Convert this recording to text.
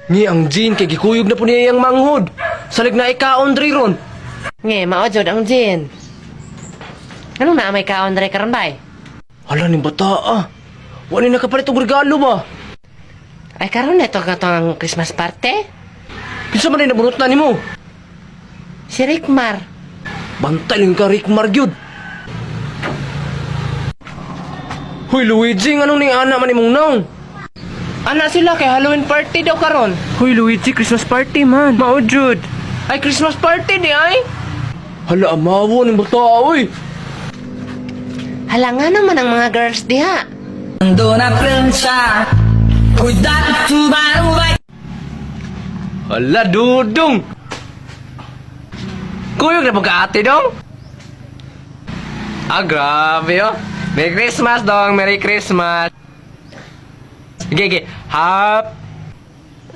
Ni ang Jin kay gikuyog na po niya yung manghod. Salig na ikaon diri ron. Nge, maojod ang Jin. Anong na may kaon dre karon bay? Hala ni bata ah. Wala nakapalit og regalo ba? Ay karon neto ka ang Christmas party? Kinsa man ay nabunot na nimo? Si Rickmar. Bantay lang ka Rickmar gyud. Hoy Luigi, anong ning ana man imong naong? Ana sila kay Halloween party daw karon. Hoy Luigi, Christmas party man. Maojud. Ay Christmas party di ay. Hala amawo ning bata oy. Halangan naman ang mga girls diha. Hala dudong. Kuyog na pagkaati dong. Ah, grabe oh. Merry Christmas dong, Merry Christmas. Sige, Happy